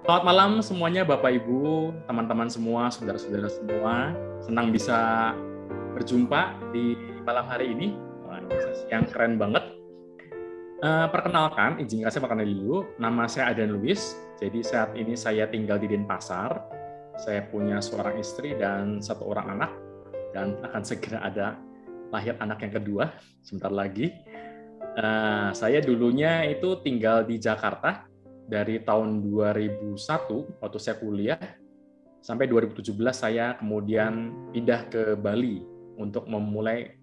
Selamat malam semuanya Bapak Ibu, teman-teman semua, saudara-saudara semua. Senang bisa berjumpa di malam hari ini. Wah, ini sesi yang keren banget. Perkenalkan, izinkan saya perkenalkan dulu. Nama saya Adrian Luis. Jadi saat ini saya tinggal di Denpasar. Saya punya seorang istri dan satu orang anak. Dan akan segera ada lahir anak yang kedua sebentar lagi. Saya dulunya itu tinggal di Jakarta dari tahun 2001 waktu saya kuliah sampai 2017 saya kemudian pindah ke Bali untuk memulai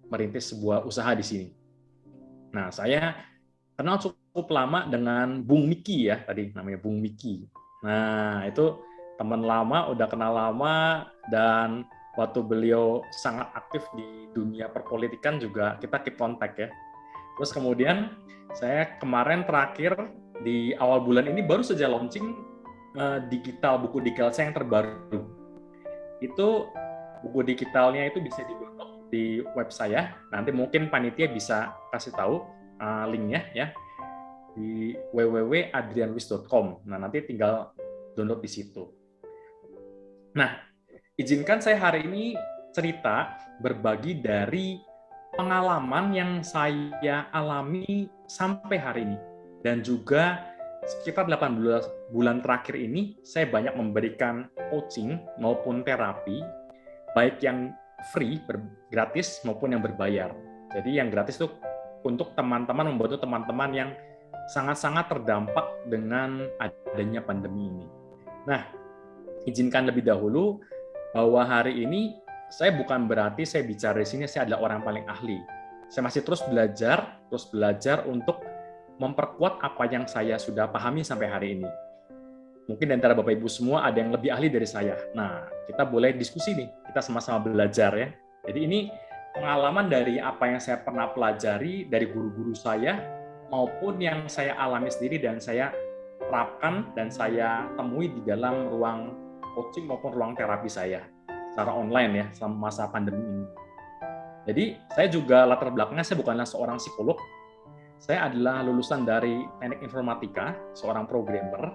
merintis sebuah usaha di sini. Nah, saya kenal cukup lama dengan Bung Miki ya, tadi namanya Bung Miki. Nah, itu teman lama, udah kenal lama, dan waktu beliau sangat aktif di dunia perpolitikan juga kita keep kontak ya. Terus kemudian saya kemarin terakhir di awal bulan ini baru saja launching buku digital saya yang terbaru. Itu buku digitalnya itu bisa di-download di web saya. Nanti mungkin panitia bisa kasih tahu linknya ya di www.adrianluis.com. Nah, nanti tinggal download di situ. Nah, izinkan saya hari ini cerita berbagi dari pengalaman yang saya alami sampai hari ini. Dan juga sekitar 18 bulan terakhir ini, saya banyak memberikan coaching maupun terapi, baik yang free, gratis, maupun yang berbayar. Jadi yang gratis itu untuk teman-teman, membantu teman-teman yang sangat-sangat terdampak dengan adanya pandemi ini. Nah, izinkan lebih dahulu bahwa hari ini saya bukan berarti saya bicara di sini saya adalah orang paling ahli. Saya masih terus belajar untuk memperkuat apa yang saya sudah pahami sampai hari ini. Mungkin di antara Bapak Ibu semua ada yang lebih ahli dari saya. Nah, kita boleh diskusi nih, kita sama-sama belajar ya. Jadi ini pengalaman dari apa yang saya pernah pelajari dari guru-guru saya maupun yang saya alami sendiri dan saya terapkan dan saya temui di dalam ruang coaching maupun ruang terapi saya secara online ya selama masa pandemi ini. Jadi saya juga latar belakangnya saya bukanlah seorang psikolog, saya adalah lulusan dari teknik informatika, seorang programmer,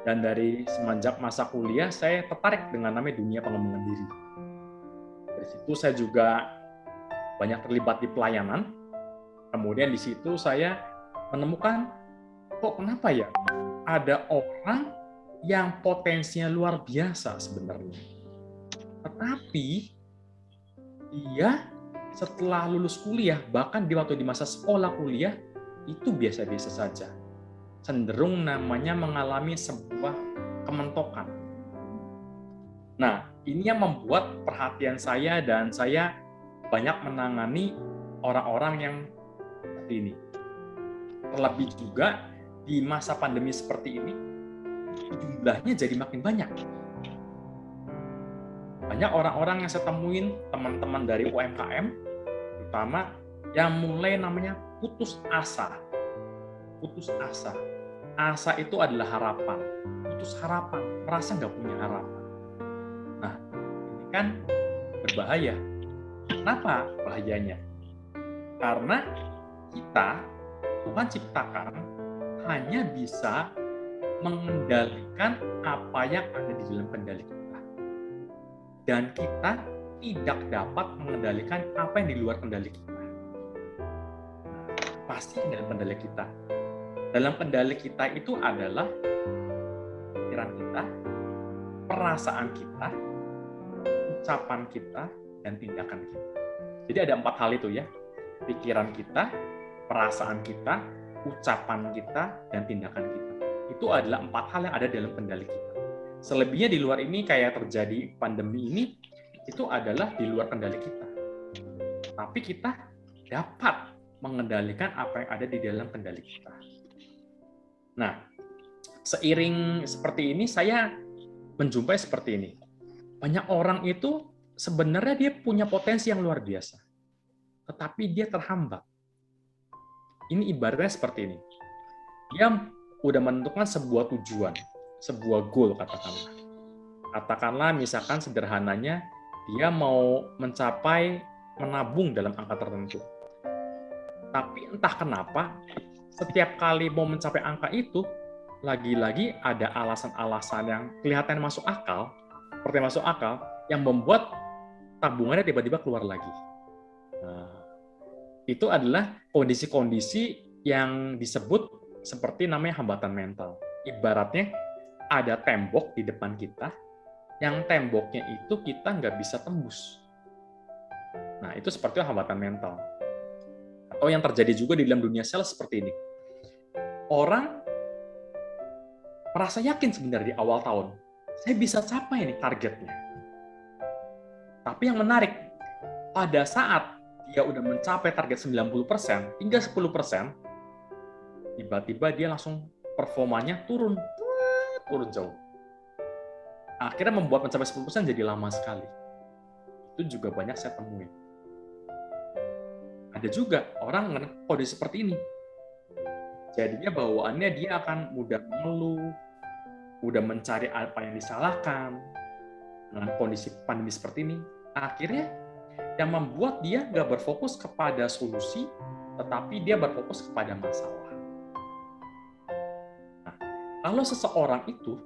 dan dari semenjak masa kuliah saya tertarik dengan namanya dunia pengembangan diri. Dari situ saya juga banyak terlibat di pelayanan. Kemudian di situ saya menemukan kok kenapa ya ada orang yang potensinya luar biasa sebenarnya. Tetapi dia setelah lulus kuliah, bahkan di waktu di masa sekolah kuliah, itu biasa-biasa saja. Cenderung namanya mengalami sebuah kementokan. Nah, ini yang membuat perhatian saya dan saya banyak menangani orang-orang yang seperti ini. Terlebih juga di masa pandemi seperti ini, jumlahnya jadi makin banyak. Banyak orang-orang yang saya temuin, teman-teman dari UMKM, terutama yang mulai namanya putus asa. Putus asa. Asa itu adalah harapan. Putus harapan, merasa nggak punya harapan. Nah, ini kan berbahaya. Kenapa bahayanya? Karena kita, Tuhan ciptakan, hanya bisa mengendalikan apa yang ada di dalam kendali kita. Dan kita tidak dapat mengendalikan apa yang di luar kendali kita. Pasti dalam kendali kita. Dalam kendali kita itu adalah pikiran kita, perasaan kita, ucapan kita, dan tindakan kita. Jadi ada 4 hal itu ya. Pikiran kita, perasaan kita, ucapan kita, dan tindakan kita. Itu adalah 4 hal yang ada dalam kendali kita. Selebihnya di luar ini kayak terjadi pandemi ini, itu adalah di luar kendali kita. Tapi kita dapat mengendalikan apa yang ada di dalam kendali kita. Nah, seiring seperti ini, saya menjumpai seperti ini. Banyak orang itu sebenarnya dia punya potensi yang luar biasa, tetapi dia terhambat. Ini ibaratnya seperti ini. Dia udah menentukan sebuah tujuan, sebuah goal katakanlah. Katakanlah misalkan sederhananya, dia mau mencapai menabung dalam angka tertentu. Tapi entah kenapa, setiap kali mau mencapai angka itu, lagi-lagi ada alasan-alasan yang kelihatan masuk akal, seperti masuk akal, yang membuat tabungannya tiba-tiba keluar lagi. Nah, itu adalah kondisi-kondisi yang disebut seperti namanya hambatan mental. Ibaratnya ada tembok di depan kita, yang temboknya itu kita nggak bisa tembus. Nah, itu seperti hambatan mental. Atau yang terjadi juga di dalam dunia sales seperti ini. Orang merasa yakin sebenarnya di awal tahun, saya bisa capai nih targetnya. Tapi yang menarik, pada saat dia udah mencapai target 90% hingga 10%, tiba-tiba dia langsung performanya turun jauh. Akhirnya membuat mencapai 10% jadi lama sekali. Itu juga banyak saya temuin. Ada juga orang dengan kondisi seperti ini. Jadinya bawaannya dia akan mudah mengeluh, mudah mencari apa yang disalahkan. Dengan kondisi pandemi seperti ini, akhirnya yang membuat dia nggak berfokus kepada solusi, tetapi dia berfokus kepada masalah. Nah, kalau seseorang itu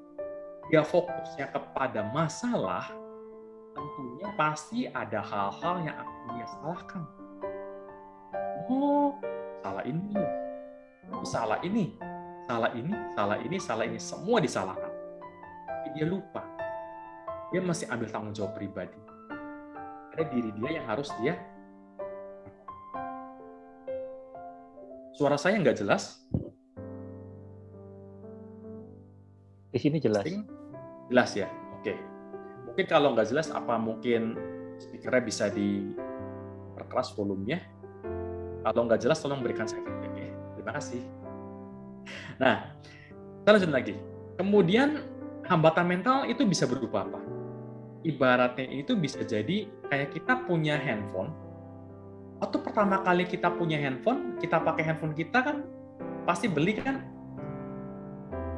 dia fokusnya kepada masalah, tentunya pasti ada hal-hal yang akan dia salahkan. Oh, salah ini, salah ini, salah ini, salah ini, salah ini, semua disalahkan. Tapi dia lupa, dia masih ambil tanggung jawab pribadi. Ada diri dia yang harus dia. Suara saya nggak jelas? Di sini jelas. Jelas ya? Oke. Mungkin kalau nggak jelas, apa mungkin speakernya bisa diperkeras volumenya? Kalau nggak jelas, tolong berikan saya feedback ya. Terima kasih. Nah, kita lanjut lagi. Kemudian, hambatan mental itu bisa berupa apa? Ibaratnya itu bisa jadi kayak kita punya handphone, atau pertama kali kita punya handphone, kita pakai handphone kita kan, pasti beli kan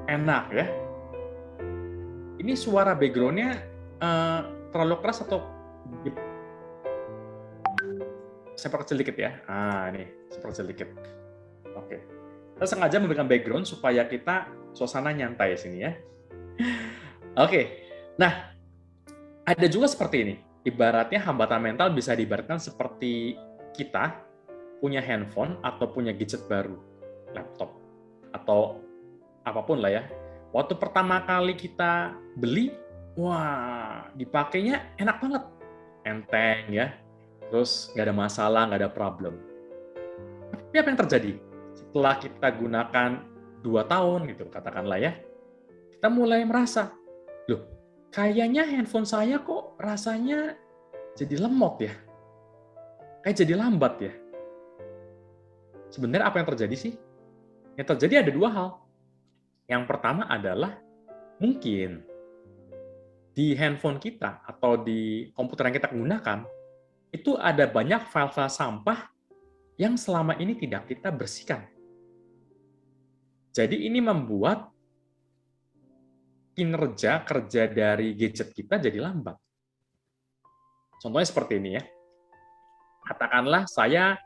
enak ya. Ini suara background-nya terlalu keras atau saya perkecil dikit ya. Ini saya perkecil dikit. Oke. Saya sengaja memberikan background supaya kita suasana nyantai sini ya. Oke. Nah, ada juga seperti ini. Ibaratnya hambatan mental bisa diibaratkan seperti kita punya handphone atau punya gadget baru, laptop atau apapun lah ya. Waktu pertama kali kita beli, wah, dipakainya enak banget. Enteng ya. Terus nggak ada masalah, nggak ada problem. Tapi apa yang terjadi? Setelah kita gunakan 2 tahun, gitu katakanlah ya, kita mulai merasa, loh, kayaknya handphone saya kok rasanya jadi lemot ya? Kayak jadi lambat ya? Sebenarnya apa yang terjadi sih? Yang terjadi ada 2 hal. Yang pertama adalah mungkin di handphone kita atau di komputer yang kita gunakan, itu ada banyak file-file sampah yang selama ini tidak kita bersihkan. Jadi ini membuat kinerja kerja dari gadget kita jadi lambat. Contohnya seperti ini ya. Katakanlah saya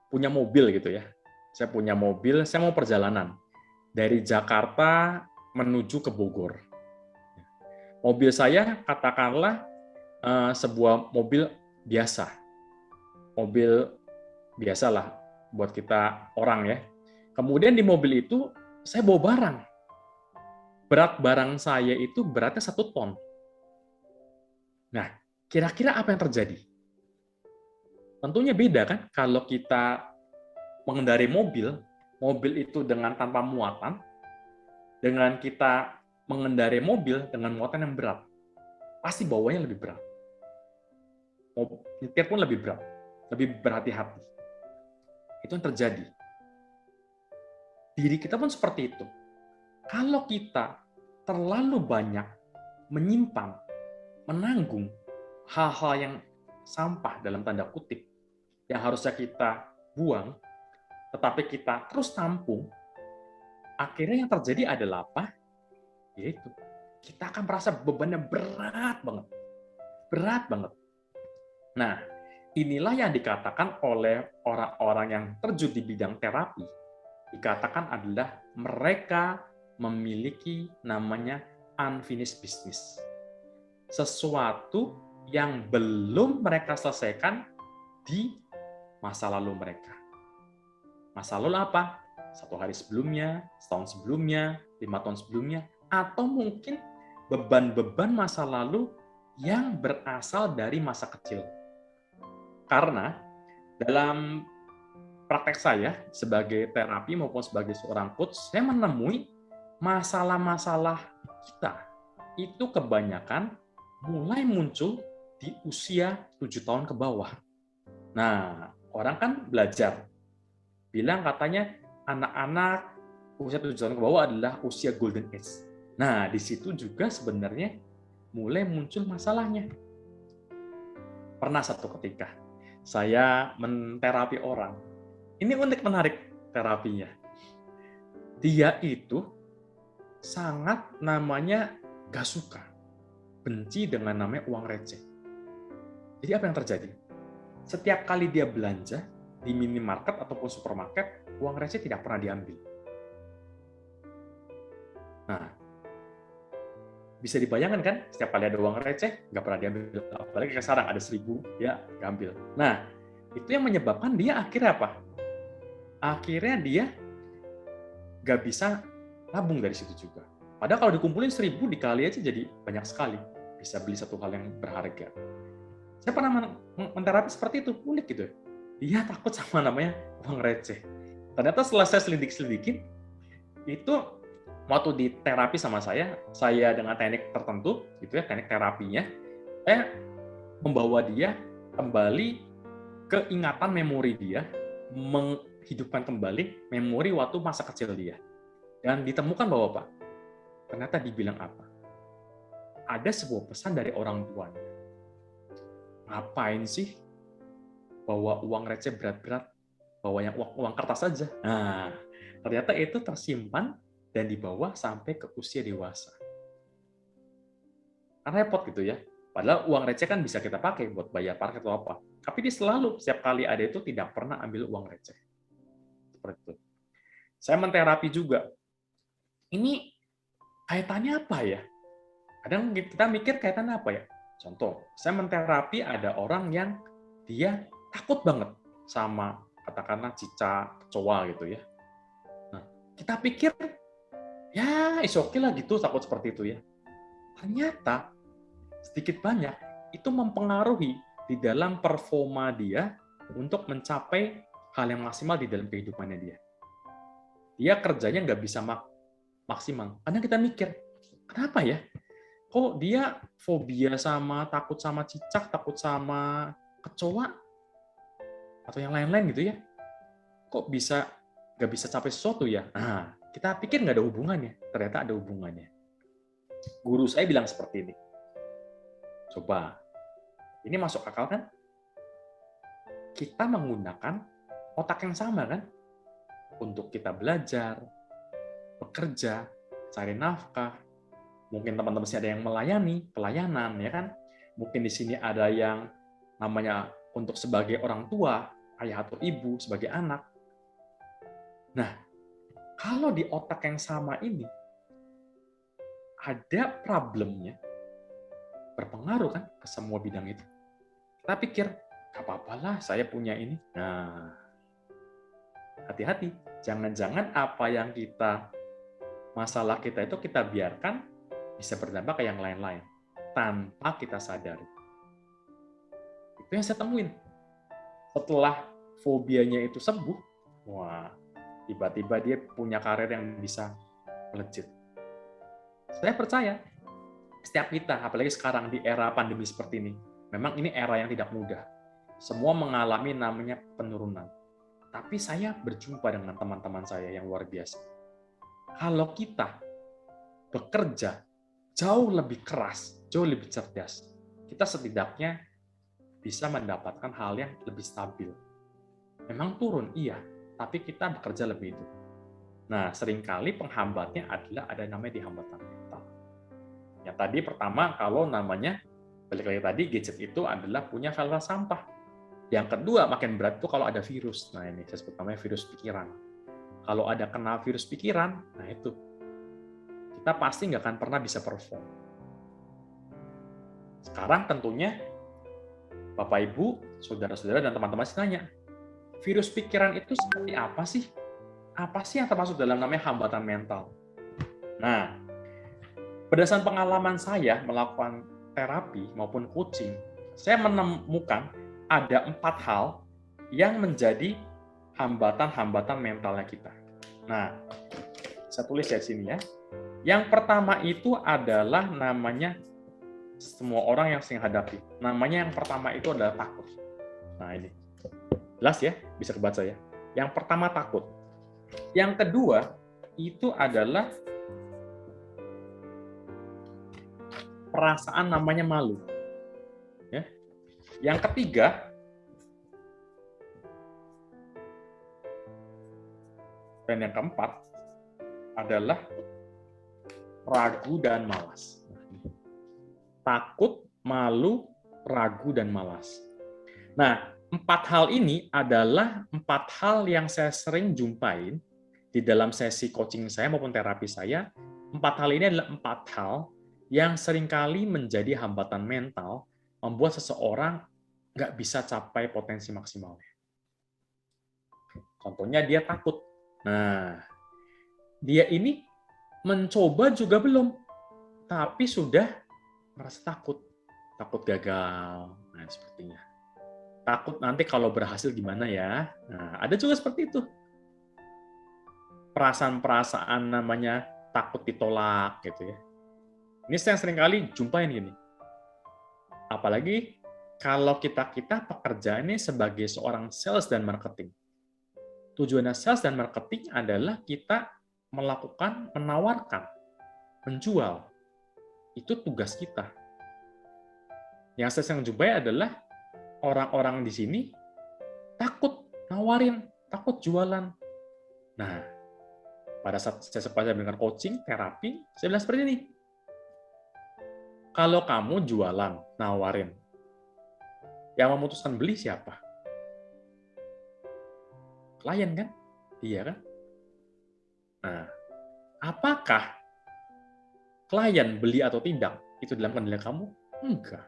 punya mobil gitu ya. Saya punya mobil, saya mau perjalanan dari Jakarta menuju ke Bogor. Mobil saya katakanlah sebuah mobil biasa. Mobil biasalah buat kita orang ya. Kemudian di mobil itu saya bawa barang. Berat barang saya itu beratnya 1 ton. Nah, kira-kira apa yang terjadi? Tentunya beda kan kalau kita mengendarai mobil itu dengan tanpa muatan, dengan kita mengendarai mobil dengan muatan yang berat. Pasti bawanya lebih berat. Nyetir pun lebih berat, lebih berhati-hati. Itu yang terjadi. Diri kita pun seperti itu. Kalau kita terlalu banyak menyimpan, menanggung hal-hal yang sampah dalam tanda kutip, yang harusnya kita buang, tetapi kita terus tampung, akhirnya yang terjadi adalah apa? Yaitu, kita akan merasa bebannya berat banget. Berat banget. Nah, inilah yang dikatakan oleh orang-orang yang terjun di bidang terapi, dikatakan adalah mereka memiliki namanya unfinished business. Sesuatu yang belum mereka selesaikan di masa lalu mereka. Masa lalu apa? 1 hari sebelumnya, setahun sebelumnya, 5 tahun sebelumnya, atau mungkin beban-beban masa lalu yang berasal dari masa kecil. Karena dalam praktek saya sebagai terapi maupun sebagai seorang coach, saya menemui masalah-masalah kita itu kebanyakan mulai muncul di usia 7 tahun ke bawah. Nah, orang kan belajar. Bilang katanya anak-anak usia 7 tahun ke bawah adalah usia golden age. Nah, di situ juga sebenarnya mulai muncul masalahnya. Pernah satu ketika, saya menterapi orang. Ini unik menarik terapinya. Dia itu sangat namanya gak suka, benci dengan namanya uang receh. Jadi apa yang terjadi? Setiap kali dia belanja di minimarket ataupun supermarket, uang receh tidak pernah diambil. Nah, bisa dibayangkan kan, setiap kali ada uang receh, nggak pernah diambil. Apalagi sekarang ada 1.000, ya nggak ambil. Nah, itu yang menyebabkan dia akhirnya apa? Akhirnya dia nggak bisa nabung dari situ juga. Padahal kalau dikumpulin 1.000 dikali aja jadi banyak sekali. Bisa beli satu hal yang berharga. Saya pernah menterapi seperti itu, unik gitu. Dia takut sama namanya uang receh. Ternyata setelah saya selidik-selidikin, itu waktu di terapi sama saya dengan teknik tertentu, gitu ya, teknik terapinya, saya membawa dia kembali ke ingatan memori dia, menghidupkan kembali memori waktu masa kecil dia. Dan ditemukan bahwa apa? Ternyata dibilang apa? Ada sebuah pesan dari orang tuanya. Ngapain sih bawa uang receh berat-berat? Bawa yang uang kertas saja. Nah, ternyata itu tersimpan dan dibawa sampai ke usia dewasa. Kan repot gitu ya. Padahal uang receh kan bisa kita pakai buat bayar parkir atau apa. Tapi dia selalu, setiap kali ada itu tidak pernah ambil uang receh. Seperti itu. Saya menterapi juga. Ini kaitannya apa ya? Kadang kita mikir kaitannya apa ya? Contoh, saya menterapi ada orang yang dia takut banget sama katakanlah cicak, kecoa gitu ya. Nah, kita pikir ya is okay lah gitu takut seperti itu ya. Ternyata sedikit banyak itu mempengaruhi di dalam performa dia untuk mencapai hal yang maksimal di dalam kehidupannya dia. Dia kerjanya nggak bisa maksimal. Kadang kita mikir, kenapa ya? Kok dia fobia sama, takut sama cicak, takut sama kecoa, atau yang lain-lain gitu ya? Kok bisa nggak bisa capai sesuatu ya? Nah, kita pikir nggak ada hubungannya. Ternyata ada hubungannya. Guru saya bilang seperti ini. Coba, ini masuk akal kan? Kita menggunakan otak yang sama kan? Untuk kita belajar, bekerja, cari nafkah. Mungkin teman-teman sini ada yang melayani, pelayanan, ya kan? Mungkin di sini ada yang namanya untuk sebagai orang tua, ayah atau ibu, sebagai anak. Nah, kalau di otak yang sama ini, ada problemnya, berpengaruh kan ke semua bidang itu. Kita pikir, gak apa-apalah saya punya ini. Nah, hati-hati. Jangan-jangan apa yang masalah kita itu kita biarkan bisa berdampak ke yang lain-lain tanpa kita sadari. Itu yang saya temuin. Setelah fobianya itu sembuh, wah, tiba-tiba dia punya karir yang bisa melejit. Saya percaya, setiap kita, apalagi sekarang di era pandemi seperti ini, memang ini era yang tidak mudah. Semua mengalami namanya penurunan. Tapi saya berjumpa dengan teman-teman saya yang luar biasa. Kalau kita bekerja jauh lebih keras, jauh lebih cerdas, kita setidaknya bisa mendapatkan hal yang lebih stabil. Memang turun, iya, tapi kita bekerja lebih itu. Nah, seringkali penghambatnya adalah ada namanya di hambatan mental. Yang tadi pertama, kalau namanya, balik lagi tadi, gadget itu adalah punya file sampah. Yang kedua, makin berat itu kalau ada virus. Nah, ini saya sebut namanya virus pikiran. Kalau ada kena virus pikiran, nah itu kita pasti nggak akan pernah bisa perform. Sekarang tentunya Bapak Ibu, saudara-saudara dan teman-teman tanya, virus pikiran itu seperti apa sih? Apa sih yang termasuk dalam namanya hambatan mental? Nah, berdasarkan pengalaman saya melakukan terapi maupun coaching, saya menemukan ada 4 hal yang menjadi hambatan-hambatan mentalnya kita. Nah, saya tulis di sini ya. Yang pertama itu adalah namanya semua orang yang sering hadapi. Namanya yang pertama itu adalah takut. Nah, ini. Jelas ya? Bisa kebaca ya. Yang pertama takut. Yang kedua itu adalah perasaan namanya malu. Ya. Yang ketiga dan yang keempat adalah ragu dan malas. Takut, malu, ragu, dan malas. Nah, 4 hal ini adalah 4 hal yang saya sering jumpain di dalam sesi coaching saya maupun terapi saya. 4 hal ini adalah 4 hal yang seringkali menjadi hambatan mental, membuat seseorang nggak bisa capai potensi maksimalnya. Contohnya dia takut. Nah, dia ini mencoba juga belum, tapi sudah merasa takut gagal, nah sepertinya. Takut nanti kalau berhasil gimana ya? Nah, ada juga seperti itu. Perasaan-perasaan namanya takut ditolak gitu ya. Ini saya seringkali jumpain gini. Apalagi kalau kita pekerjaannya sebagai seorang sales dan marketing. Tujuannya sales dan marketing adalah kita menawarkan, menjual. Itu tugas kita. Yang saya sering jumpai adalah orang-orang di sini takut nawarin, takut jualan. Nah, pada saat saya mendengar coaching, terapi, saya bilang seperti ini. Kalau kamu jualan, nawarin, yang memutuskan beli siapa? Klien kan? Iya kan? Nah, apakah klien beli atau tidak itu dalam kendali kamu? Enggak.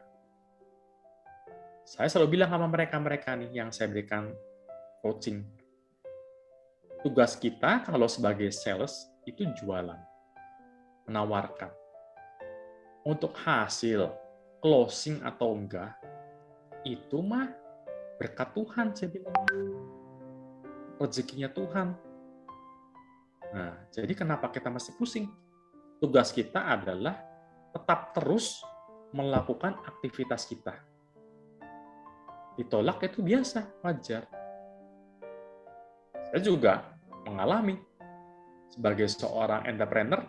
Saya selalu bilang sama mereka nih yang saya berikan coaching. Tugas kita kalau sebagai sales itu jualan, menawarkan. Untuk hasil closing atau enggak, itu mah berkat Tuhan, saya bilang. Rezekinya Tuhan. Nah, jadi kenapa kita masih pusing? Tugas kita adalah tetap terus melakukan aktivitas kita. Ditolak itu biasa, wajar. Saya juga mengalami sebagai seorang entrepreneur,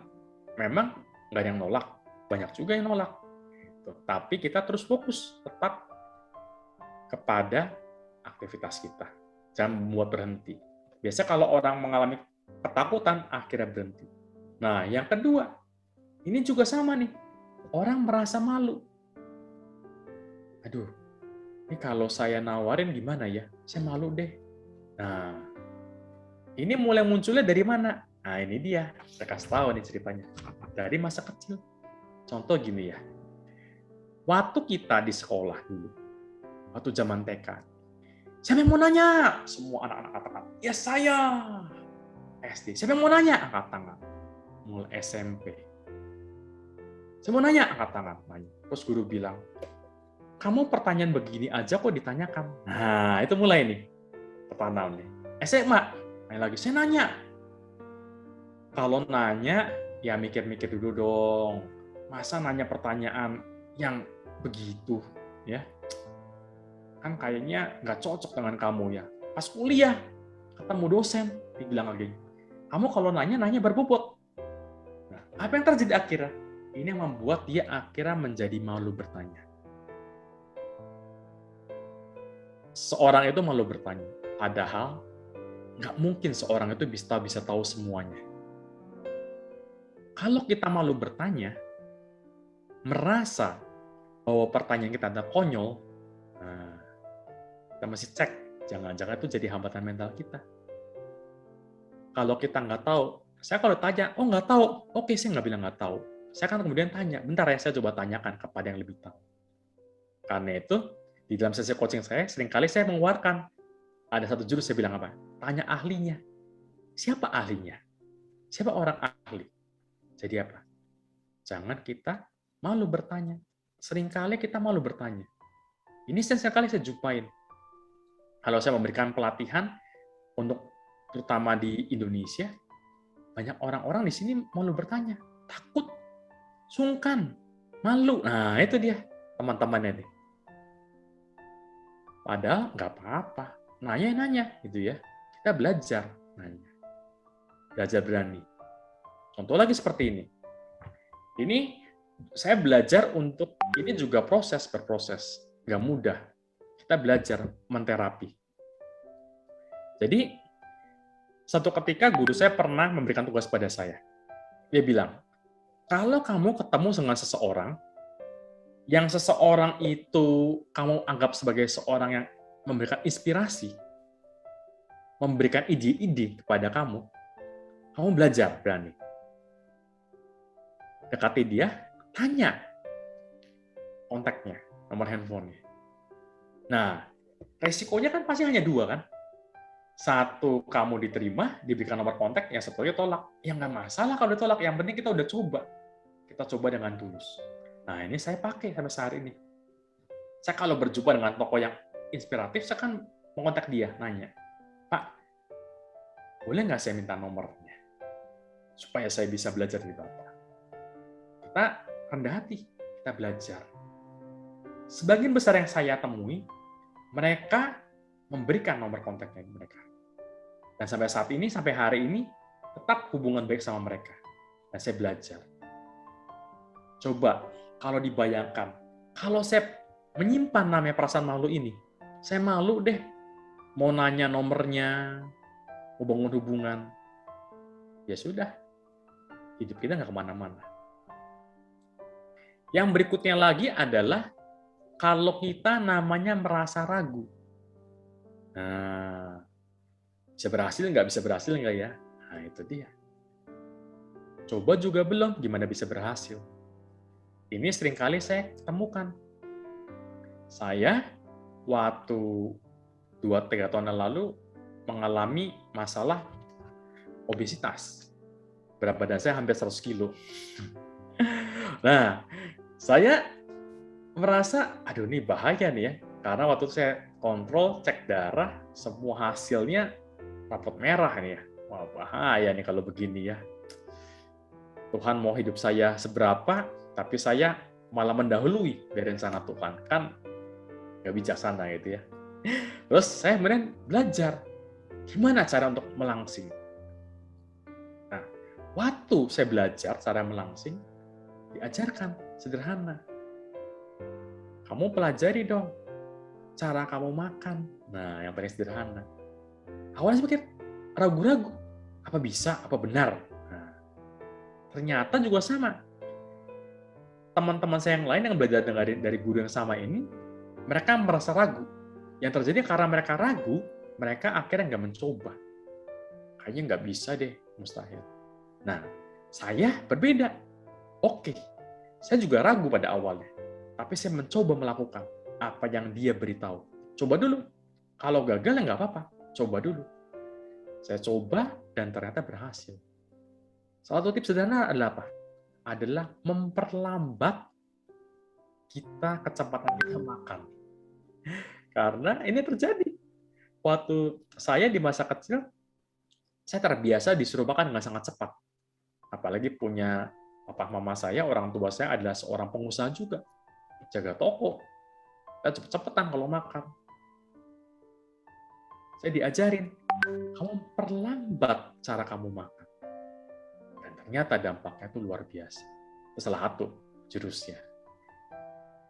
memang nggak ada yang nolak, banyak juga yang nolak. Tapi kita terus fokus tetap kepada aktivitas kita. Jangan membuat berhenti. Biasa kalau orang mengalami ketakutan, akhirnya berhenti. Nah, yang kedua, ini juga sama nih. Orang merasa malu. Aduh, ini kalau saya nawarin gimana ya? Saya malu deh. Nah, ini mulai munculnya dari mana? Nah, ini dia. Saya kasih tahu nih ceritanya. Dari masa kecil. Contoh gini ya. Waktu kita di sekolah dulu, waktu zaman TK, siapa yang mau nanya? Semua anak-anak angkat tangan. Ya saya. SD. Siapa yang mau nanya? Angkat tangan. Mulai SMP. Saya mau nanya, angkat tangan. Nanya. Terus guru bilang, kamu pertanyaan begini aja kok ditanyakan. Nah, itu mulai nih. Pertanyaan nih. SMA. Nanya lagi, saya nanya. Kalau nanya, ya mikir-mikir dulu dong. Masa nanya pertanyaan yang begitu, ya? Kan kayaknya nggak cocok dengan kamu ya. Pas kuliah, ketemu dosen, dibilang lagi, kamu kalau nanya berbobot. Nah, apa yang terjadi akhirnya? Ini yang membuat dia akhirnya menjadi malu bertanya. Seorang itu malu bertanya, padahal nggak mungkin seorang itu bisa tahu semuanya. Kalau kita malu bertanya, merasa bahwa pertanyaan kita ada konyol, nah, kita mesti cek, jangan-jangan itu jadi hambatan mental kita. Kalau kita nggak tahu, Saya kalau tanya, oh nggak tahu, oke saya nggak bilang nggak tahu. Saya kan kemudian tanya, bentar ya saya coba tanyakan kepada yang lebih tahu. Karena itu, di dalam sesi coaching saya, seringkali saya mengeluarkan, ada satu jurus saya bilang apa? Tanya ahlinya. Siapa ahlinya? Siapa orang ahli? Jadi apa? Jangan kita malu bertanya. Seringkali kita malu bertanya. Ini seringkali saya jumpain. Kalau saya memberikan pelatihan untuk terutama di Indonesia, banyak orang-orang di sini malu bertanya, takut, sungkan, malu. Nah, itu dia teman-temannya nih. Padahal nggak apa-apa. Nanya, gitu ya. Kita belajar nanya. Belajar berani. Contoh lagi seperti ini. Ini saya belajar untuk, ini juga berproses. Nggak mudah. Kita belajar menterapi. Jadi, satu ketika guru saya pernah memberikan tugas pada saya. Dia bilang, kalau kamu ketemu dengan seseorang, yang seseorang itu kamu anggap sebagai seorang yang memberikan inspirasi, memberikan ide-ide kepada kamu belajar berani. Dekati dia, tanya kontaknya, nomor handphonenya. Nah, resikonya kan pasti hanya dua kan? Satu, kamu diterima, diberikan nomor kontak, yang satunya tolak. Ya nggak masalah kalau ditolak, yang penting kita udah coba. Kita coba dengan tulus. Nah, ini saya pakai sampai saat ini. Saya kalau berjumpa dengan tokoh yang inspiratif, saya kan mengontak dia, nanya, Pak, boleh nggak saya minta nomornya? Supaya saya bisa belajar dari Bapak. Kita rendah hati, kita belajar. Sebagian besar yang saya temui, mereka memberikan nomor kontaknya mereka. Dan sampai saat ini, sampai hari ini, tetap hubungan baik sama mereka. Dan saya belajar. Coba, kalau dibayangkan, kalau saya menyimpan namanya perasaan malu ini, saya malu deh mau nanya nomornya, mau bangun hubungan. Ya sudah, hidup kita nggak kemana-mana. Yang berikutnya lagi adalah kalau kita namanya merasa ragu. Nah, bisa berhasil nggak ya? Nah, itu dia. Coba juga belum, gimana bisa berhasil? Ini seringkali saya temukan. Saya waktu 2-3 tahun lalu mengalami masalah obesitas. Berat badan saya hampir 100 kilo. Nah, saya merasa, aduh ini bahaya nih ya. Karena waktu itu saya kontrol, cek darah, semua hasilnya rapot merah nih ya. Wah, bahaya nih kalau begini ya. Tuhan mau hidup saya seberapa, tapi saya malah mendahului dari rencana Tuhan. Kan nggak bijaksana gitu ya. Terus saya kemudian belajar, gimana cara untuk melangsing. Nah, waktu saya belajar cara melangsing, diajarkan sederhana. Kamu pelajari dong cara kamu makan. Nah, yang paling sederhana. Awalnya saya pikir ragu-ragu, apa bisa, apa benar. Nah, ternyata juga sama. Teman-teman saya yang lain yang belajar dari guru yang sama ini, mereka merasa ragu. Yang terjadi karena mereka ragu, mereka akhirnya nggak mencoba. Kayaknya nggak bisa deh, mustahil. Nah, saya berbeda. Oke, saya juga ragu pada awalnya. Tapi saya mencoba melakukan apa yang dia beritahu. Coba dulu. Kalau gagal ya nggak apa-apa. Coba dulu. Saya coba dan ternyata berhasil. Salah satu tips sederhana adalah apa? Adalah memperlambat kecepatan kita makan. Karena ini terjadi. Waktu saya di masa kecil, saya terbiasa disuruh makan dengan sangat cepat. Apalagi punya papa mama saya, orang tua saya adalah seorang pengusaha juga. Jaga toko. Kita cepet-cepetan kalau makan. Saya diajarin, kamu perlambat cara kamu makan. Dan ternyata dampaknya itu luar biasa. Itu salah satu jurusnya.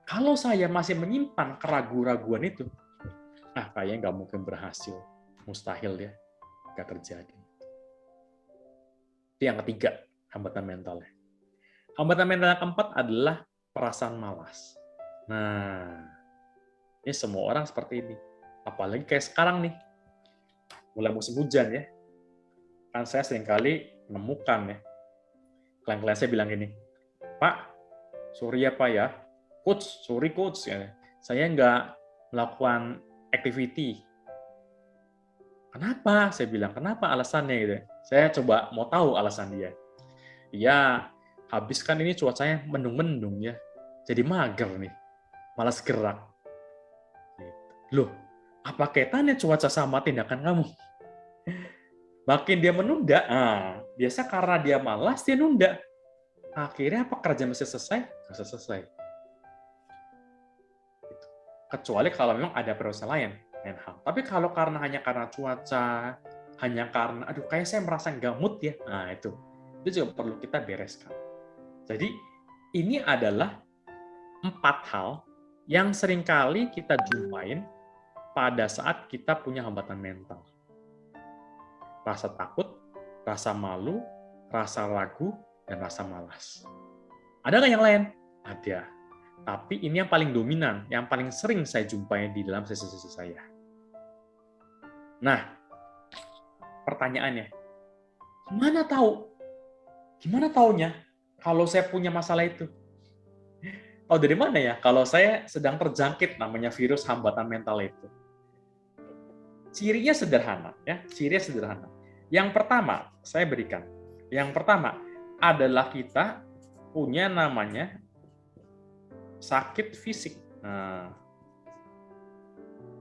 Kalau saya masih menyimpan keraguan-raguan itu, kayaknya nggak mungkin berhasil. Mustahil ya, nggak terjadi. Itu yang ketiga, hambatan mentalnya. Hambatan mental yang keempat adalah perasaan malas. Nah, ini semua orang seperti ini. Apalagi kayak sekarang nih, mulai musim hujan ya. Kan saya seringkali menemukan ya. Klien-klien saya bilang gini, Pak, sorry ya Pak ya, sorry coach, ya. Saya nggak melakukan activity. Kenapa? Saya bilang, kenapa alasannya gitu. Saya coba mau tahu alasan dia. Ya, habis kan ini cuacanya mendung-mendung ya, jadi mager nih, malas gerak. Loh, apa kaitannya cuaca sama tindakan kamu? Makin dia menunda, biasa karena dia malas, dia nunda. Akhirnya pekerjaan mesti selesai? Nggak selesai. Kecuali kalau memang ada prioritas lain hal. Tapi kalau hanya karena cuaca, hanya karena, aduh kayak saya merasa nggak mood ya, nah itu juga perlu kita bereskan. Jadi ini adalah 4 hal yang seringkali kita jumpain pada saat kita punya hambatan mental. Rasa takut, rasa malu, rasa ragu, dan rasa malas. Ada nggak yang lain? Ada. Tapi ini yang paling dominan, yang paling sering saya jumpai di dalam sesi-sesi saya. Nah, pertanyaannya, gimana tahu? Gimana taunya kalau saya punya masalah itu? Tahu dari mana ya? Kalau saya sedang terjangkit namanya virus hambatan mental itu. Cirinya sederhana, ya. Cirinya sederhana. Yang pertama, saya berikan. Yang pertama adalah kita punya namanya sakit fisik. Nah,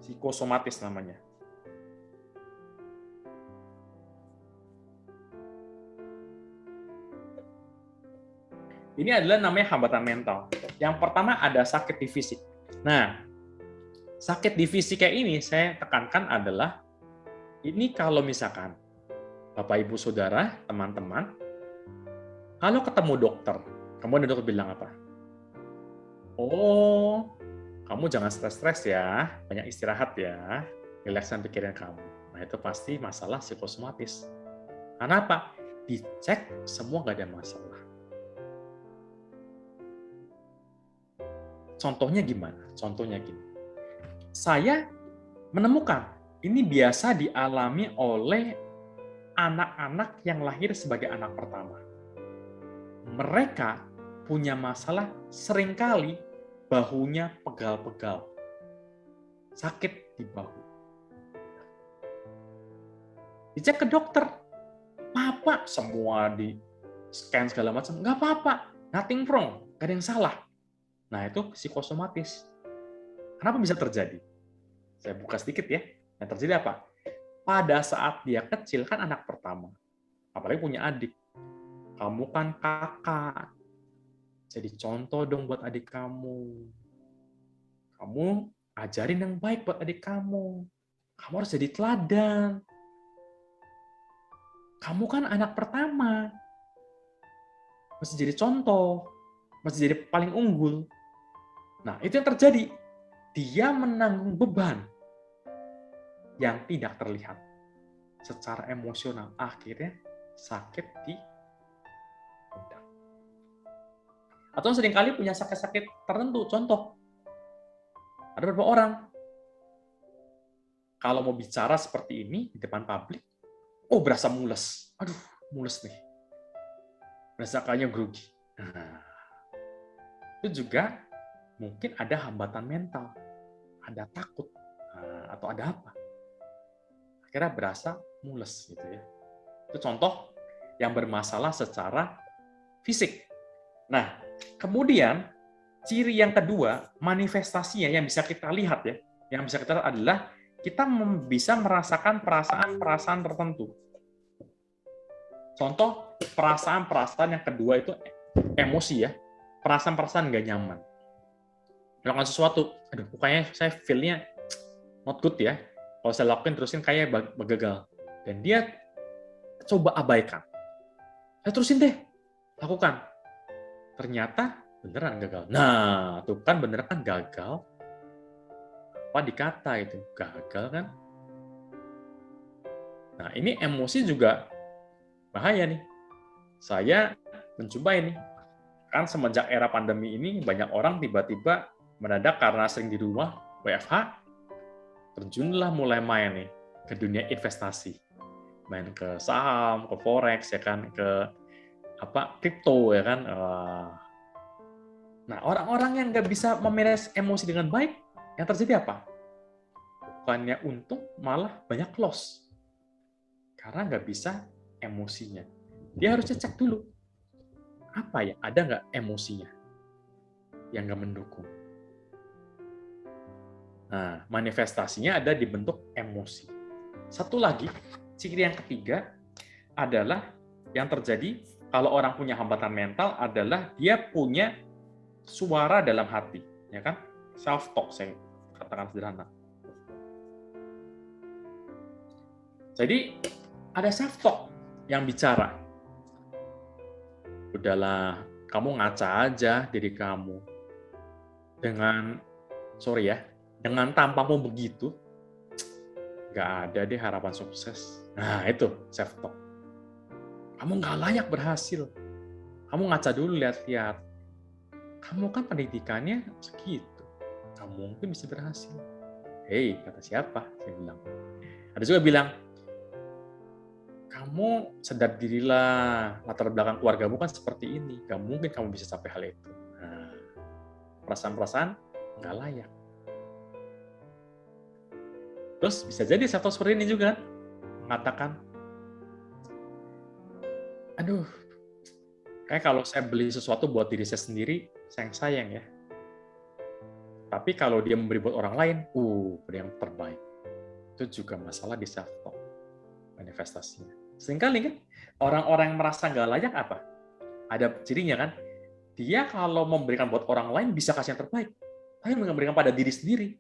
psikosomatis namanya. Ini adalah namanya hambatan mental. Yang pertama ada sakit di fisik. Nah, sakit di fisik kayak ini saya tekankan adalah ini kalau misalkan Bapak Ibu Saudara, teman-teman, kalau ketemu dokter, kemudian dokter bilang apa? Oh, kamu jangan stres-stres ya, banyak istirahat ya, relaxan pikiran kamu. Nah, itu pasti masalah psikosomatis. Karena apa? Dicek semua nggak ada masalah. Contohnya gimana? Contohnya gini. Saya menemukan ini biasa dialami oleh anak-anak yang lahir sebagai anak pertama. Mereka punya masalah seringkali bahunya pegal-pegal. Sakit di bahu. Dicek ke dokter. Apa? Semua di scan segala macam. Nggak apa-apa. Nothing wrong. Nggak ada yang salah. Nah, itu psikosomatis. Kenapa bisa terjadi? Saya buka sedikit ya. Yang terjadi apa? Pada saat dia kecil, kan anak pertama. Apalagi punya adik. Kamu kan kakak. Jadi contoh dong buat adik kamu. Kamu ajarin yang baik buat adik kamu. Kamu harus jadi teladan. Kamu kan anak pertama. Mesti jadi contoh. Mesti jadi paling unggul. Nah, itu yang terjadi. Dia menanggung beban yang tidak terlihat secara emosional. Akhirnya sakit di pundak. Atau seringkali punya sakit-sakit tertentu. Contoh, ada beberapa orang, kalau mau bicara seperti ini di depan publik, berasa mules. Aduh, mules nih. Berasa kayaknya grogi. Nah, itu juga mungkin ada hambatan mental, ada takut, atau ada apa. Akhirnya berasa mules gitu ya. Itu contoh yang bermasalah secara fisik. Nah, kemudian ciri yang kedua, manifestasinya yang bisa kita lihat ya, yang bisa kita lihat adalah kita bisa merasakan perasaan-perasaan tertentu. Contoh perasaan-perasaan yang kedua itu emosi ya, perasaan-perasaan nggak nyaman. Melakukan sesuatu, aduh, pokoknya saya feel-nya not good ya. Kalau saya lakuin terusin kayak gagal. Dan dia coba abaikan. Saya terusin deh, lakukan. Ternyata beneran gagal. Nah, tuh kan beneran kan gagal. Apa dikata itu? Gagal kan? Nah, ini emosi juga bahaya nih. Saya mencoba ini. Kan semenjak era pandemi ini, banyak orang tiba-tiba mendadak karena sering di rumah, WFH, terjunlah mulai main nih ke dunia investasi. main ke saham, ke forex ya kan, ke kripto ya kan. Nah, orang-orang yang nggak bisa memanage emosi dengan baik, yang terjadi apa? Bukannya untung, malah banyak loss. Karena nggak bisa emosinya. Dia harusnya cek dulu, apa ya, ada nggak emosinya yang nggak mendukung. Nah, manifestasinya ada di bentuk emosi. Satu lagi, ciri yang ketiga adalah yang terjadi kalau orang punya hambatan mental adalah dia punya suara dalam hati, ya kan? Self-talk, saya katakan sederhana. Jadi, ada self-talk yang bicara. Udahlah, kamu ngaca aja diri kamu. Dengan tampangmu begitu, nggak ada deh harapan sukses. Nah, itu self-talk. Kamu nggak layak berhasil. Kamu ngaca dulu, lihat-lihat. Kamu kan pendidikannya segitu. Kamu mungkin bisa berhasil. Hei, kata siapa? Saya bilang. Ada juga bilang, kamu sadar dirilah, latar belakang keluargamu kan seperti ini. Gak mungkin kamu bisa sampai hal itu. Nah, perasaan-perasaan nggak layak. Terus bisa jadi satu seperti ini juga mengatakan, aduh, kayak kalau saya beli sesuatu buat diri saya sendiri, sayang-sayang ya. Tapi kalau dia memberi buat orang lain, beri yang terbaik. Itu juga masalah di self-talk, manifestasinya. Seringkali kan, orang-orang yang merasa nggak layak apa? Ada cirinya kan, dia kalau memberikan buat orang lain bisa kasih yang terbaik, tapi memberikan pada diri sendiri,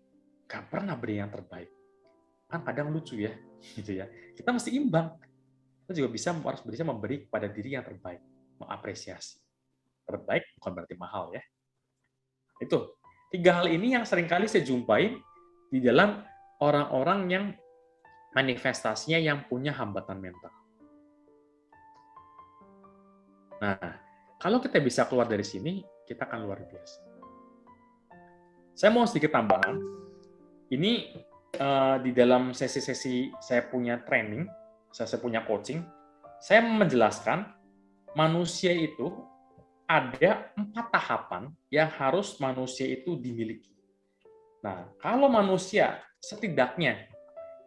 nggak pernah beri yang terbaik. Kan kadang lucu ya, gitu ya. Kita mesti imbang. Kita juga harus bisa memberi pada diri yang terbaik, mengapresiasi. Terbaik bukan berarti mahal ya. Itu 3 hal ini yang seringkali saya jumpai di dalam orang-orang yang manifestasinya yang punya hambatan mental. Nah, kalau kita bisa keluar dari sini, kita akan luar biasa. Saya mau sedikit tambahan. Ini di dalam sesi-sesi saya punya training, saya punya coaching, saya menjelaskan manusia itu ada 4 tahapan yang harus manusia itu dimiliki. Nah, kalau manusia setidaknya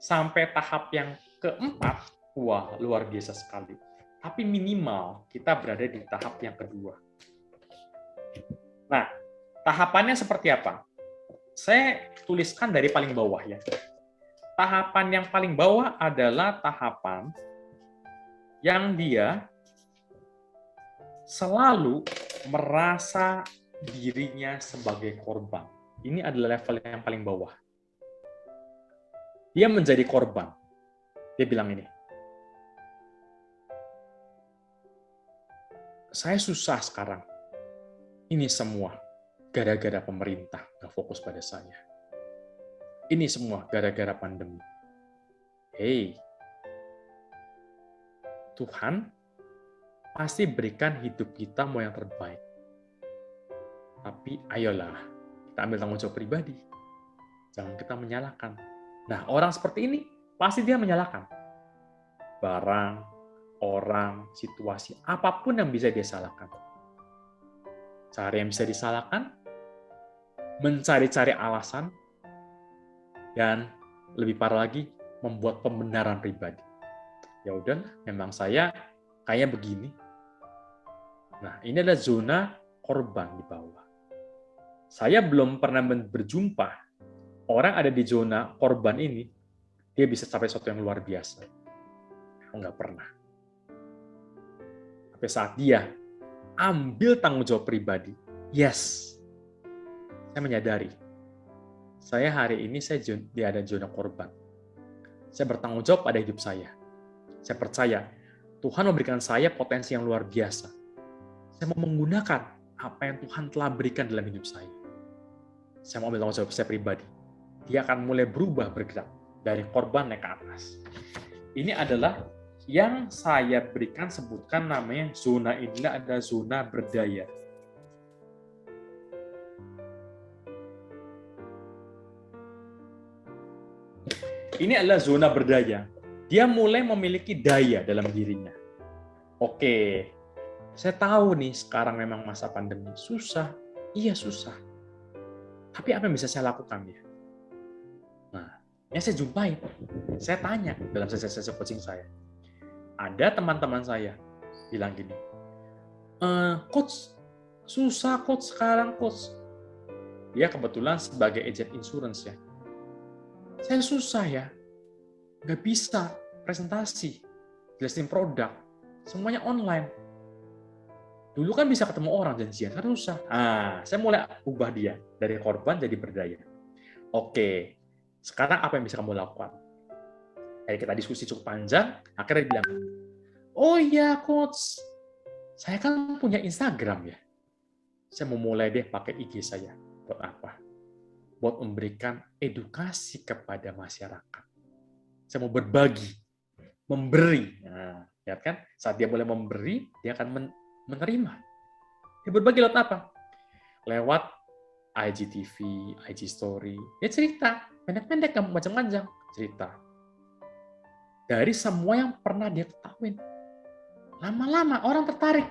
sampai tahap yang keempat, wah, luar biasa sekali. Tapi minimal kita berada di tahap yang kedua. Nah, tahapannya seperti apa? Saya tuliskan dari paling bawah ya. Tahapan yang paling bawah adalah tahapan yang dia selalu merasa dirinya sebagai korban. Ini adalah level yang paling bawah. Dia menjadi korban. Dia bilang ini, saya susah sekarang. Ini semua gara-gara pemerintah nggak fokus pada saya. Ini semua gara-gara pandemi. Hei, Tuhan pasti berikan hidup kita mau yang terbaik. Tapi ayolah, kita ambil tanggung jawab pribadi. Jangan kita menyalahkan. Nah, orang seperti ini pasti dia menyalahkan. Barang, orang, situasi, apapun yang bisa dia salahkan. Cara yang bisa disalahkan, mencari-cari alasan, dan lebih parah lagi, membuat pembenaran pribadi. Ya udahlah, memang saya kayak begini. Nah, ini adalah zona korban di bawah. Saya belum pernah berjumpa orang ada di zona korban ini, dia bisa capai sesuatu yang luar biasa. Enggak pernah. Tapi saat dia ambil tanggung jawab pribadi, yes, saya menyadari, saya hari ini dia ada zona korban. Saya bertanggung jawab pada hidup saya. Saya percaya Tuhan memberikan saya potensi yang luar biasa. Saya mau menggunakan apa yang Tuhan telah berikan dalam hidup saya. Saya mau ambil tanggung jawab saya pribadi. Dia akan mulai berubah bergerak dari korban naik ke atas. Ini adalah yang saya berikan sebutkan namanya zona inilah ada zona berdaya. Ini adalah zona berdaya. Dia mulai memiliki daya dalam dirinya. Oke, saya tahu nih sekarang memang masa pandemi. Susah. Iya, susah. Tapi apa yang bisa saya lakukan ya? Nah, yang saya jumpai, saya tanya dalam sesi coaching saya. Ada teman-teman saya bilang gini, Coach, susah Coach sekarang Coach. Dia kebetulan sebagai agent insurance ya. Saya susah ya, nggak bisa presentasi, jelasin produk, semuanya online. Dulu kan bisa ketemu orang janjian, kan susah. Saya mulai ubah dia dari korban jadi berdaya. Oke, sekarang apa yang bisa kamu lakukan? Kayak kita diskusi cukup panjang, akhirnya dia bilang, oh iya Coach, saya kan punya Instagram ya. Saya mau mulai deh pakai IG saya. Buat apa? Buat memberikan edukasi kepada masyarakat. Saya mau berbagi, memberi. Nah, lihat kan? Saat dia mulai memberi, dia akan menerima. Dia berbagi lewat apa? Lewat IGTV, IG Story. Dia cerita, pendek-pendek, nggak macam-macam cerita. Dari semua yang pernah dia ketahuin. Lama-lama orang tertarik.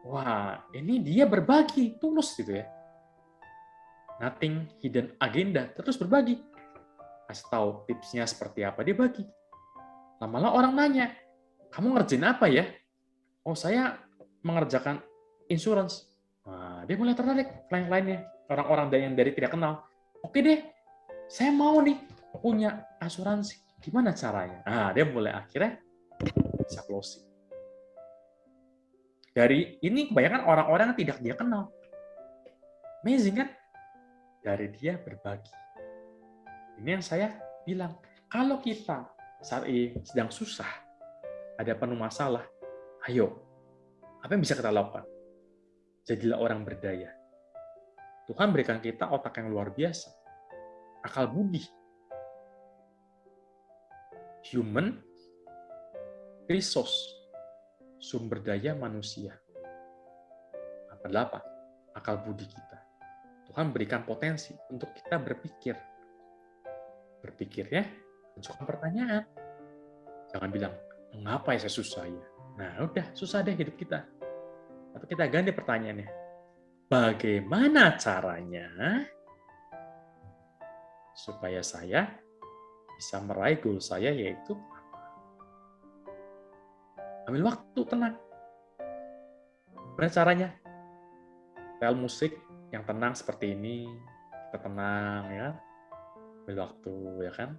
Wah, ini dia berbagi, tulus gitu ya. Nothing hidden agenda, terus berbagi. Kasih tahu tipsnya seperti apa, dia bagi. Lama-lama orang nanya, kamu ngerjain apa ya? Oh, saya mengerjakan insurance. Nah, dia mulai tertarik, lain-lainnya. Orang-orang yang dari tidak kenal. Oke deh, saya mau nih punya asuransi. Gimana caranya? Nah, dia mulai akhirnya bisa closing. Dari ini kebanyakan orang-orang yang tidak dia kenal. Amazing kan? Dari dia berbagi. Ini yang saya bilang, kalau kita saat ini sedang susah, ada penuh masalah, ayo, apa yang bisa kita lakukan? Jadilah orang berdaya. Tuhan berikan kita otak yang luar biasa, akal budi, human resource, sumber daya manusia. Apa? Akal budi kita. Tuhan berikan potensi untuk kita berpikir. Berpikirnya, menunjukkan pertanyaan. Jangan bilang, mengapa ya saya susah ya? Nah, udah, susah deh hidup kita. Atau kita ganti pertanyaannya. Bagaimana caranya supaya saya bisa meraih goal saya, yaitu ambil waktu, tenang. Bagaimana caranya? Tel musik yang tenang seperti ini, kita tenang ya, ambil waktu ya kan.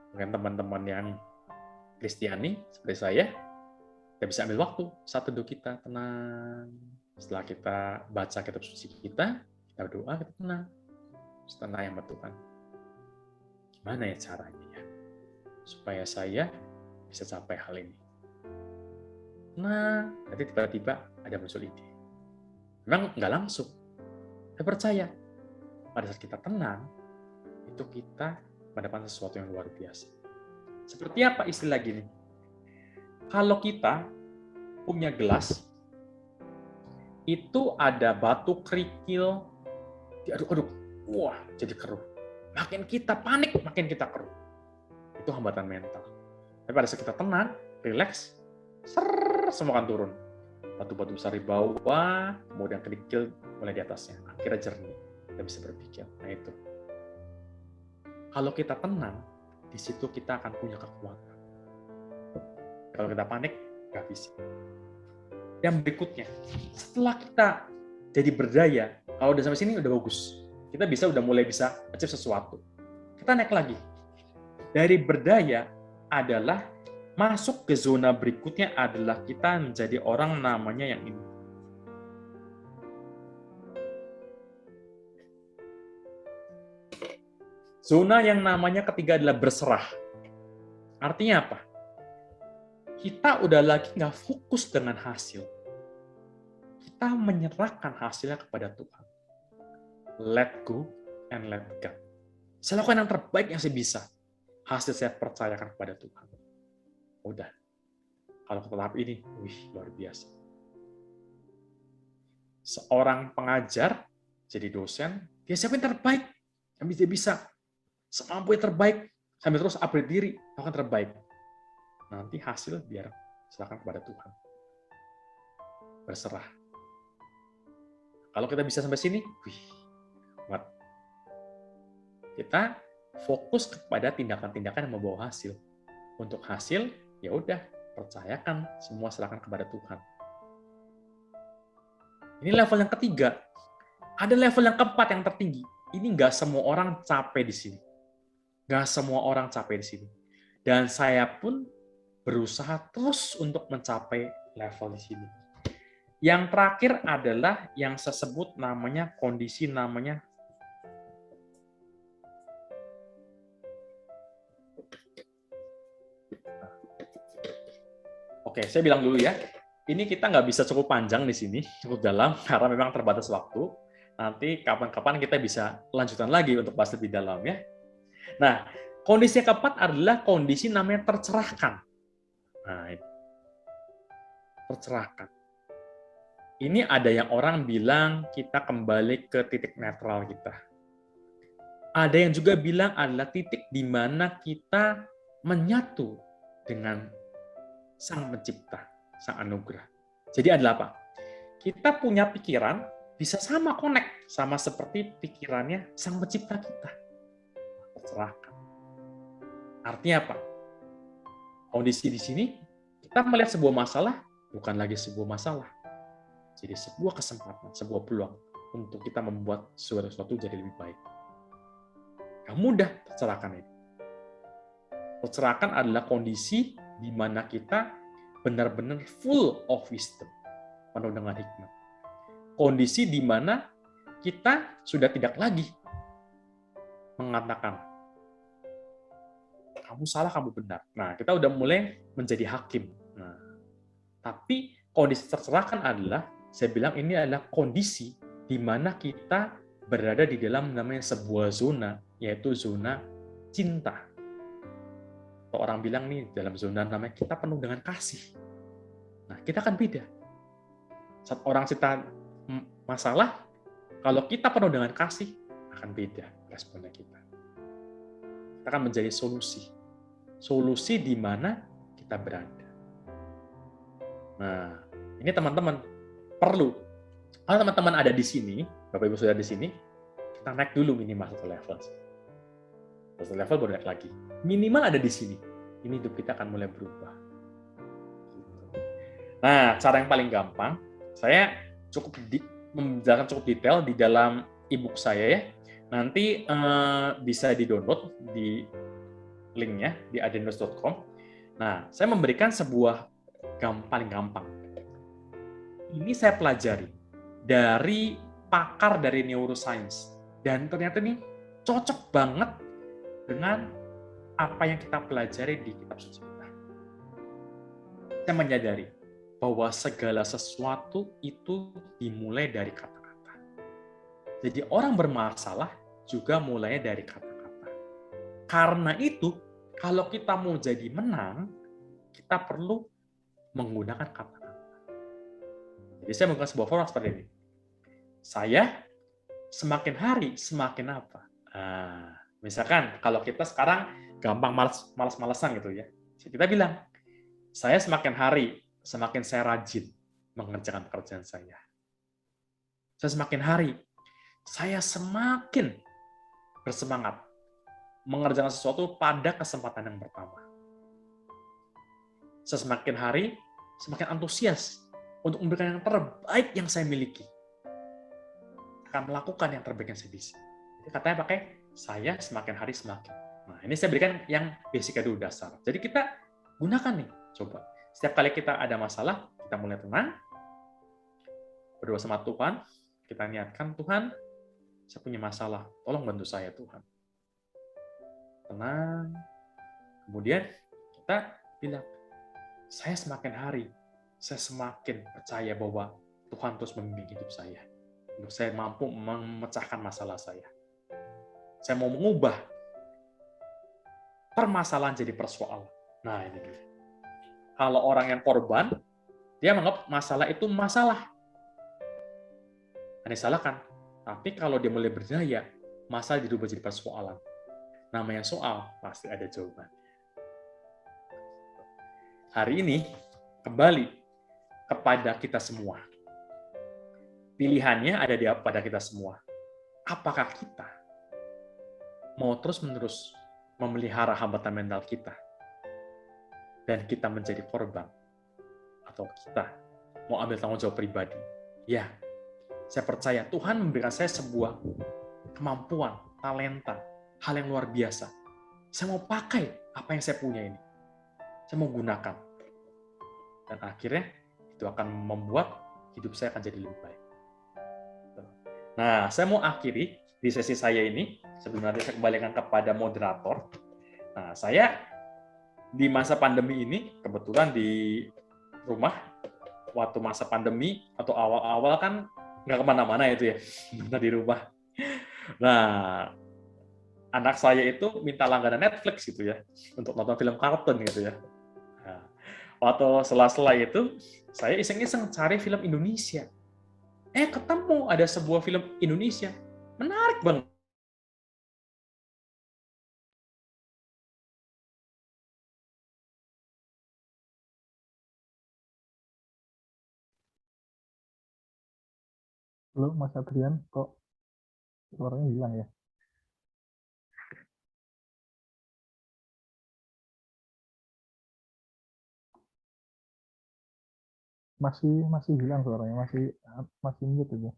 Mungkin teman-teman yang Kristiani seperti saya, kita bisa ambil waktu saat teduh kita tenang. Setelah kita baca kitab suci kita berdoa, kita tenang, setenang yang Tuhan. Gimana ya caranya ya, supaya saya bisa capai hal ini? Nah, nanti tiba-tiba ada muncul ide. Memang nggak langsung. Saya percaya, pada saat kita tenang, itu kita mendapatkan sesuatu yang luar biasa. Seperti apa istilah gini? Kalau kita punya gelas, itu ada batu kerikil, diaduk-aduk, wah jadi keruh. Makin kita panik, makin kita keruh. Itu hambatan mental. Tapi pada saat kita tenang, relax, semua akan turun. Batu-batu besar di bawah, kemudian kerikil mulai di atasnya. Akhirnya jernih, kita bisa berpikir. Nah itu. Kalau kita tenang, di situ kita akan punya kekuatan. Kalau kita panik, nggak bisa. Yang berikutnya, setelah kita jadi berdaya, kalau udah sampai sini udah bagus. Kita udah mulai bisa achieve sesuatu. Kita naik lagi. Dari berdaya adalah masuk ke zona berikutnya adalah kita menjadi orang namanya yang ini. Zona yang namanya ketiga adalah berserah. Artinya apa? Kita udah lagi nggak fokus dengan hasil. Kita menyerahkan hasilnya kepada Tuhan. Let go and let God. Saya lakukan yang terbaik yang saya bisa. Hasil saya percayakan kepada Tuhan. Udah. Kalau ke tahap ini, luar biasa. Seorang pengajar, jadi dosen, dia siapin terbaik. Sampai dia bisa. Semampu yang terbaik. Sambil terus upgrade diri, lakukan terbaik. Nanti hasil biar serahkan kepada Tuhan. Berserah. Kalau kita bisa sampai sini, wih, kuat. Kita fokus kepada tindakan-tindakan yang membawa hasil. Untuk hasil, ya udah, percayakan semua serahkan kepada Tuhan. Ini level yang ketiga. Ada level yang keempat yang tertinggi. Ini nggak semua orang capek di sini. Nggak semua orang capek di sini. Dan saya pun berusaha terus untuk mencapai level di sini. Yang terakhir adalah yang saya sebut namanya kondisi namanya Oke, saya bilang dulu ya. Ini kita nggak bisa cukup panjang di sini, cukup dalam, karena memang terbatas waktu. Nanti kapan-kapan kita bisa lanjutan lagi untuk bahas lebih dalam ya. Nah, kondisi yang keempat adalah kondisi namanya tercerahkan. Nah, ini. Tercerahkan. Ini ada yang orang bilang kita kembali ke titik netral kita. Ada yang juga bilang adalah titik di mana kita menyatu dengan Sang Pencipta, Sang Anugerah. Jadi adalah apa? Kita punya pikiran bisa sama connect sama seperti pikirannya Sang Pencipta kita. Tercerahkan. Artinya apa? Kondisi di sini kita melihat sebuah masalah bukan lagi sebuah masalah. Jadi sebuah kesempatan, sebuah peluang untuk kita membuat sesuatu jadi lebih baik. Yang mudah tercerahkan ini. Tercerahkan adalah kondisi di mana kita benar-benar full of wisdom, penuh dengan hikmat. Kondisi di mana kita sudah tidak lagi mengatakan, kamu salah, kamu benar. Nah, kita udah mulai menjadi hakim. Nah, tapi kondisi tercerahkan adalah, saya bilang ini adalah kondisi di mana kita berada di dalam namanya sebuah zona, yaitu zona cinta. Orang bilang nih dalam zona namanya kita penuh dengan kasih. Nah, kita kan beda. Saat orang cerita masalah, kalau kita penuh dengan kasih, akan beda responnya kita. Kita akan menjadi solusi. Solusi di mana kita berada. Nah, ini teman-teman perlu. Kalau teman-teman ada di sini, Bapak Ibu sudah di sini, kita naik dulu minimal satu level. Satu level baru naik lagi. Minimal ada di sini. Ini hidup kita akan mulai berubah. Nah, cara yang paling gampang, saya menjelaskan cukup detail di dalam e-book saya ya. Nanti bisa di-download di linknya di adenus.com. Nah, saya memberikan sebuah paling gampang. Ini saya pelajari dari pakar dari neuroscience. Dan ternyata ini cocok banget dengan apa yang kita pelajari di kitab suci kita. Saya menyadari bahwa segala sesuatu itu dimulai dari kata-kata. Jadi orang bermasalah juga mulai dari kata-kata. Karena itu, kalau kita mau jadi menang, kita perlu menggunakan kata-kata. Jadi saya menggunakan sebuah format seperti ini. Saya semakin hari semakin apa? Misalkan kalau kita sekarang gampang malas-malasan gitu ya. Kita bilang, saya semakin hari semakin saya rajin mengerjakan pekerjaan saya. Saya semakin hari saya semakin bersemangat mengerjakan sesuatu pada kesempatan yang pertama. Saya semakin hari semakin antusias untuk memberikan yang terbaik yang saya miliki. Akan melakukan yang terbaik yang saya bisa. Jadi katanya pakai saya semakin hari semakin. Nah, ini saya berikan yang basic dulu dasar. Jadi kita gunakan nih, coba. Setiap kali kita ada masalah, kita mulai tenang, berdoa sama Tuhan, kita niatkan, Tuhan, saya punya masalah, tolong bantu saya Tuhan. Tenang. Kemudian kita bilang, saya semakin hari, saya semakin percaya bahwa Tuhan terus membimbing hidup saya. Untuk saya mampu memecahkan masalah saya. Saya mau mengubah permasalahan jadi persoalan. Nah, ini dia. Kalau orang yang korban, dia menganggap masalah itu masalah. Disalahkan. Tapi kalau dia mulai berdaya, masalah dirubah jadi persoalan. Namanya soal, pasti ada jawaban. hari ini kembali kepada kita semua. Pilihannya ada pada kita semua. Apakah kita mau terus-menerus memelihara hambatan mental kita dan kita menjadi korban, atau kita mau ambil tanggung jawab pribadi? Ya, saya percaya Tuhan memberikan saya sebuah kemampuan, talenta, hal yang luar biasa. Saya mau pakai apa yang saya punya ini. Saya mau gunakan. Dan akhirnya itu akan membuat hidup saya akan jadi lebih baik. Nah, saya mau akhiri di sesi saya ini, sebelum nanti saya kembalikan kepada moderator. Nah, saya di masa pandemi ini, kebetulan di rumah, waktu masa pandemi atau awal-awal kan nggak kemana-mana itu ya, di rumah. Nah, anak saya itu minta langganan Netflix gitu ya, untuk nonton film kartun gitu ya. Nah, waktu sela-sela itu, saya iseng-iseng cari film Indonesia. Ketemu ada sebuah film Indonesia. Menarik banget. Halo Mas Adrian, kok suaranya hilang ya? Masih hilang suaranya, masih mute aja.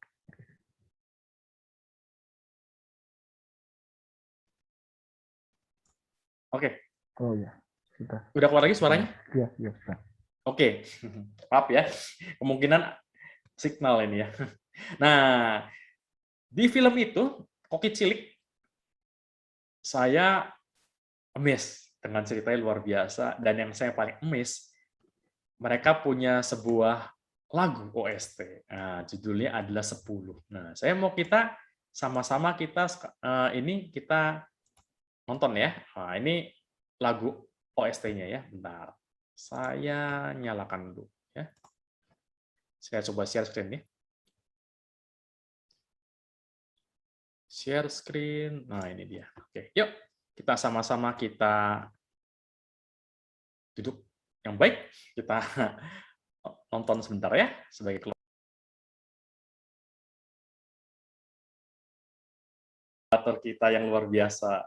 Oke. Oh ya, sudah. Udah keluar lagi suaranya? Iya, sudah. Oke. Maaf ya. Kemungkinan signal ini ya. Nah, di film itu, Koki Cilik, saya amazed dengan ceritanya luar biasa, dan yang saya paling amazed, mereka punya sebuah lagu OST. Nah, judulnya adalah 10. Nah, saya mau kita sama-sama ini kita nonton ya. Nah, ini lagu OST-nya ya. Bentar. Saya nyalakan dulu ya. Saya coba share screen ya. Share screen. Nah, ini dia. Oke, yuk kita sama-sama kita duduk yang baik. Kita nonton sebentar ya sebagai keluarga kita yang luar biasa.